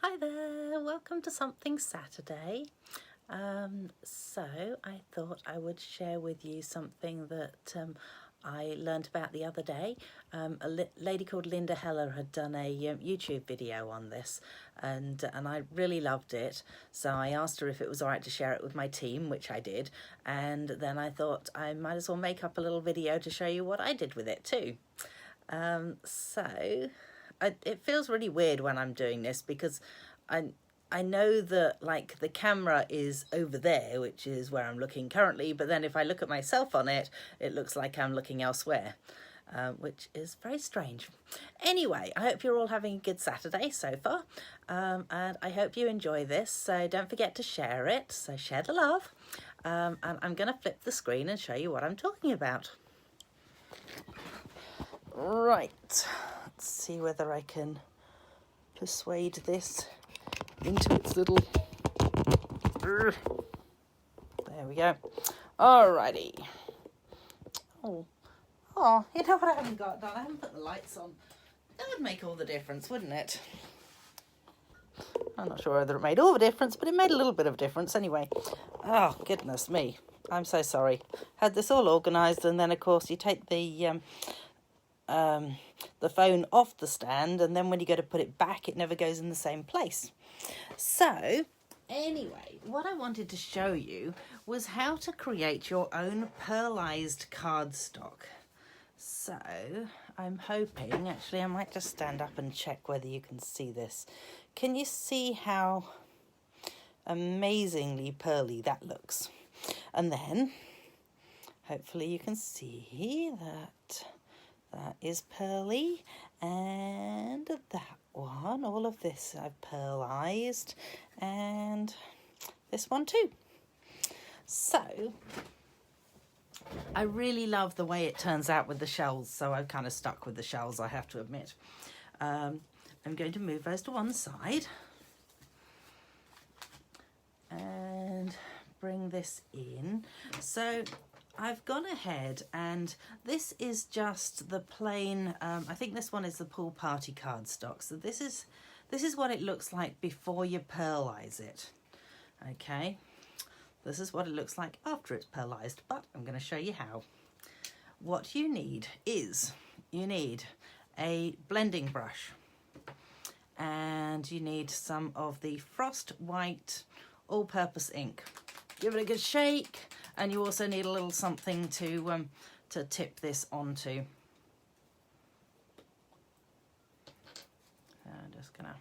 Hi there, welcome to Something Saturday. So I thought I would share with you something that I learned about the other day. A lady called Linda Heller had done a YouTube video on this, and I really loved it. So I asked her if it was all right to share it with my team, which I did. And then I thought I might as well make up a little video to show you what I did with it too. It feels really weird when I'm doing this because I know that like the camera is over there, which is where I'm looking currently, but then if I look at myself on it, it looks like I'm looking elsewhere, which is very strange. Anyway, I hope you're all having a good Saturday so far, and I hope you enjoy this, so don't forget to share it, so share the love, and I'm going to flip the screen and show you what I'm talking about. Right, let's see whether I can persuade this into its little... There we go. Alrighty. Oh, you know what I haven't got done? I haven't put the lights on. That would make all the difference, wouldn't it? I'm not sure whether it made all the difference, but it made a little bit of difference anyway. Oh, goodness me. I'm so sorry. Had this all organised, and then, of course, you take the phone off the stand, and then when you go to put it back, it never goes in the same place. So, anyway, what I wanted to show you was how to create your own pearlized cardstock. So, I'm hoping, actually I might just stand up and check whether you can see this. Can you see how amazingly pearly that looks? And then, hopefully you can see that is pearly, and that one, all of this I've pearlized, and this one too. So I really love the way it turns out with the shells, so I've kind of stuck with the shells, I have to admit. I'm going to move those to one side and bring this in. So I've gone ahead, and this is just the plain, I think this one is the pool party cardstock. So this is what it looks like before you pearlize it. Okay, this is what it looks like after it's pearlized, but I'm going to show you how. What you need is, you need a blending brush, and you need some of the Frost White all-purpose ink. Give it a good shake, and you also need a little something to tip this onto. I'm just gonna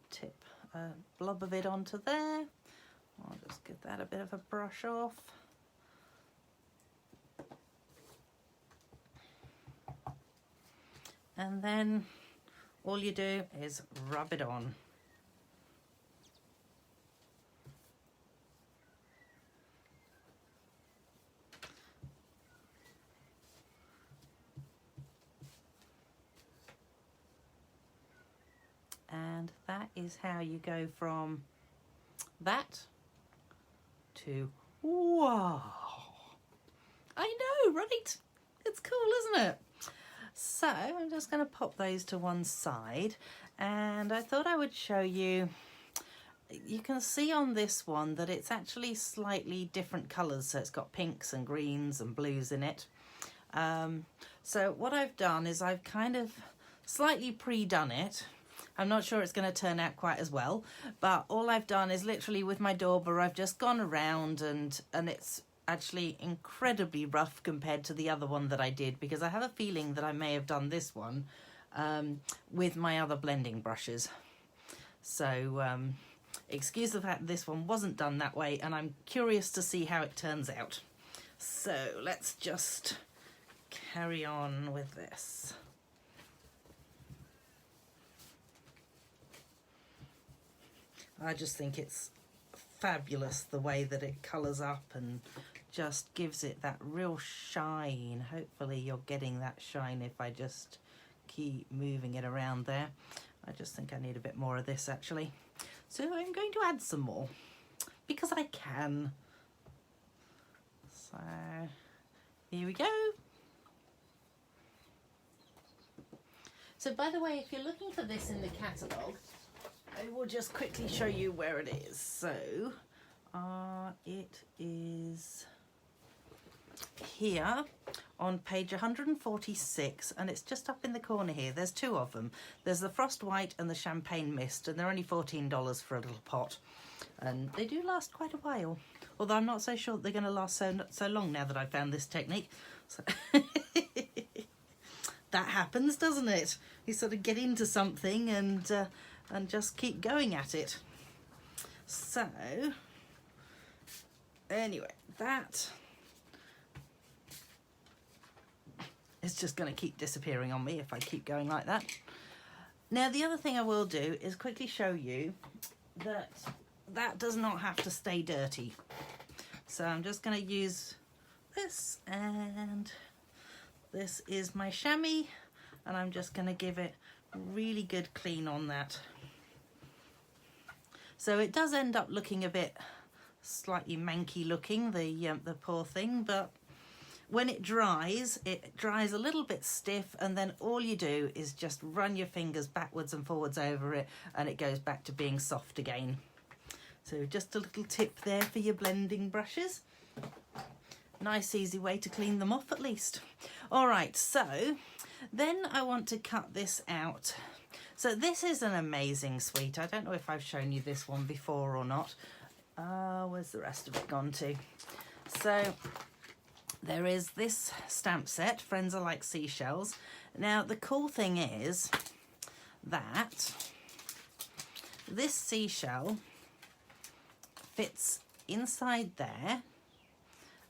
tip a blob of it onto there. I'll just give that a bit of a brush off. And then all you do is rub it on. And that is how you go from that to wow. I know, right? It's cool, isn't it? So I'm just going to pop those to one side, and I thought I would show you. You can see on this one that it's actually slightly different colours, so it's got pinks and greens and blues in it. So what I've done is I've kind of slightly pre-done it. I'm not sure it's going to turn out quite as well, but all I've done is literally with my dauber, I've just gone around, and it's actually incredibly rough compared to the other one that I did, because I have a feeling that I may have done this one with my other blending brushes. So excuse the fact this one wasn't done that way, and I'm curious to see how it turns out. So let's just carry on with this. I just think it's fabulous the way that it colours up and just gives it that real shine. Hopefully you're getting that shine if I just keep moving it around there. I just think I need a bit more of this actually. So I'm going to add some more because I can. So here we go. So by the way, if you're looking for this in the catalogue, I will just quickly show you where it is. So it is here on page 146, and it's just up in the corner here. There's two of them. There's the Frost White and the Champagne Mist, and they're only $14 for a little pot. And they do last quite a while. Although I'm not so sure that they're going to last so long now that I've found this technique. So that happens, doesn't it? You sort of get into something and just keep going at it. So anyway, that is just going to keep disappearing on me if I keep going like that. Now the other thing I will do is quickly show you that that does not have to stay dirty. So I'm just going to use this, and this is my chamois, and I'm just going to give it really good clean on that. So it does end up looking a bit slightly manky looking, the poor thing, but when it dries a little bit stiff, and then all you do is just run your fingers backwards and forwards over it, and it goes back to being soft again. So just a little tip there for your blending brushes. Nice easy way to clean them off at least. All right, so then I want to cut this out. So this is an amazing suite. I don't know if I've shown you this one before or not. Where's the rest of it gone to? So there is this stamp set, Friends Are Like Seashells. Now the cool thing is that this seashell fits inside there.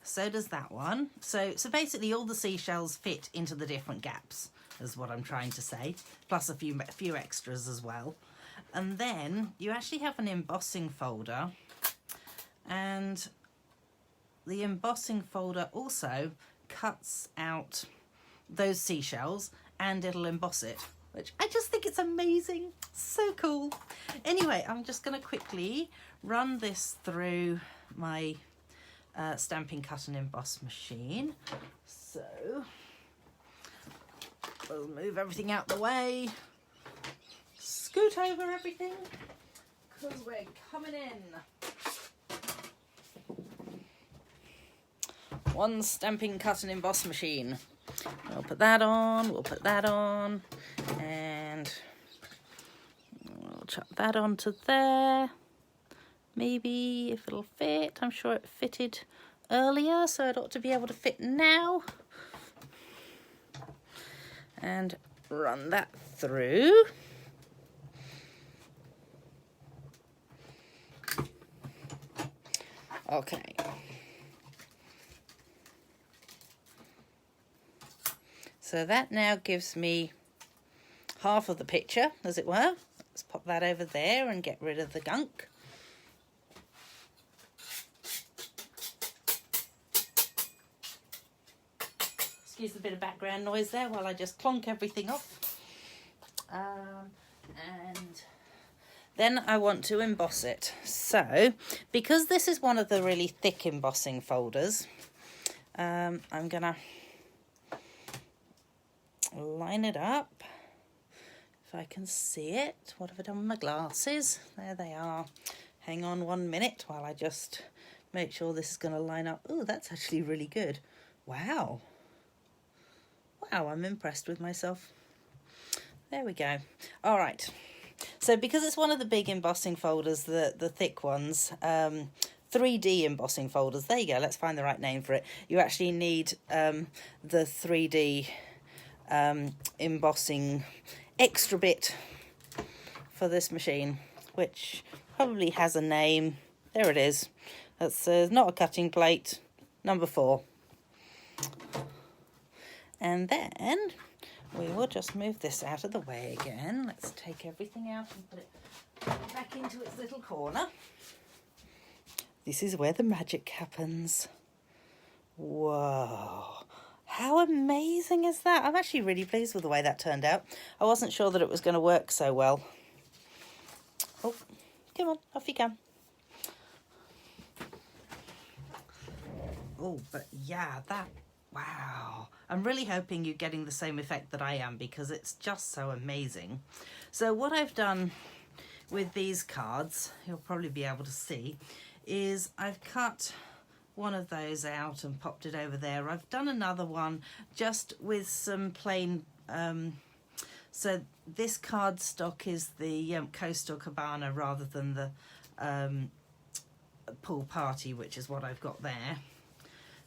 So does that one. So basically all the seashells fit into the different gaps, is what I'm trying to say, plus a few extras as well. And then you actually have an embossing folder, and the embossing folder also cuts out those seashells and it'll emboss it, which I just think it's amazing. So cool. Anyway, I'm just going to quickly run this through my Stampin' Cut and Emboss machine. So we'll move everything out the way, scoot over everything, because we're coming in. One Stampin' Cut and Emboss machine. We'll put that on, we'll put that on, and we'll chuck that onto there. Maybe if it'll fit. I'm sure it fitted earlier, so it ought to be able to fit now. And run that through. Okay. So that now gives me half of the picture, as it were. Let's pop that over there and get rid of the gunk. Excuse the bit of background noise there while I just clonk everything off. And then I want to emboss it. So, because this is one of the really thick embossing folders, I'm going to line it up. If I can see it. What have I done with my glasses? There they are. Hang on 1 minute while I just make sure this is going to line up. Oh, that's actually really good. Wow. Wow, I'm impressed with myself. There we go. All right. So because it's one of the big embossing folders, the thick ones, 3D embossing folders, there you go, let's find the right name for it. You actually need the 3D embossing extra bit for this machine, which probably has a name. There it is. That's not a cutting plate, number 4. And then we will just move this out of the way again. Let's take everything out and put it back into its little corner. This is where the magic happens. Whoa. How amazing is that? I'm actually really pleased with the way that turned out. I wasn't sure that it was going to work so well. Oh, come on, off you come. Oh, but yeah, Wow. I'm really hoping you're getting the same effect that I am, because it's just so amazing. So what I've done with these cards, you'll probably be able to see, is I've cut one of those out and popped it over there. I've done another one just with some plain, so this cardstock is the Coastal Cabana rather than the Pool Party, which is what I've got there.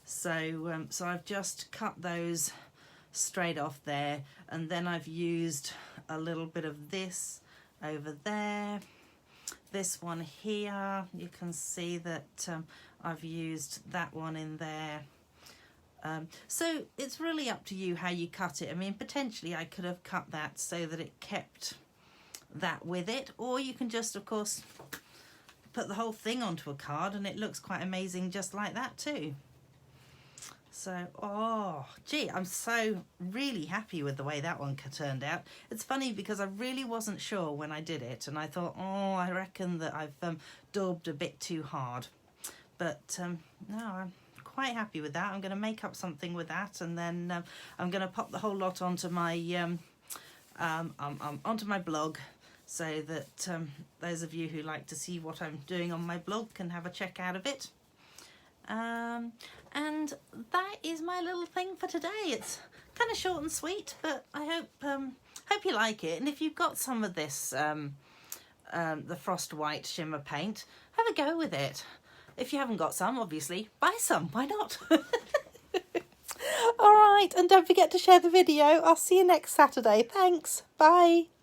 So so I've just cut those straight off there, and then I've used a little bit of this over there. This one here, you can see that I've used that one in there. So it's really up to you how you cut it. I mean, potentially I could have cut that so that it kept that with it, or you can just, of course, put the whole thing onto a card and it looks quite amazing just like that too. So, oh, gee, I'm so really happy with the way that one turned out. It's funny because I really wasn't sure when I did it, and I thought, oh, I reckon that I've daubed a bit too hard. But no, I'm quite happy with that. I'm going to make up something with that, and then I'm going to pop the whole lot onto my onto my blog, so that those of you who like to see what I'm doing on my blog can have a check out of it. And that is my little thing for today. It's kind of short and sweet, but I hope you like it. And if you've got some of this the Frost White shimmer paint, have a go with it. If you haven't got some, obviously buy some, why not? All right, and don't forget to share the video. I'll see you next Saturday. Thanks, bye.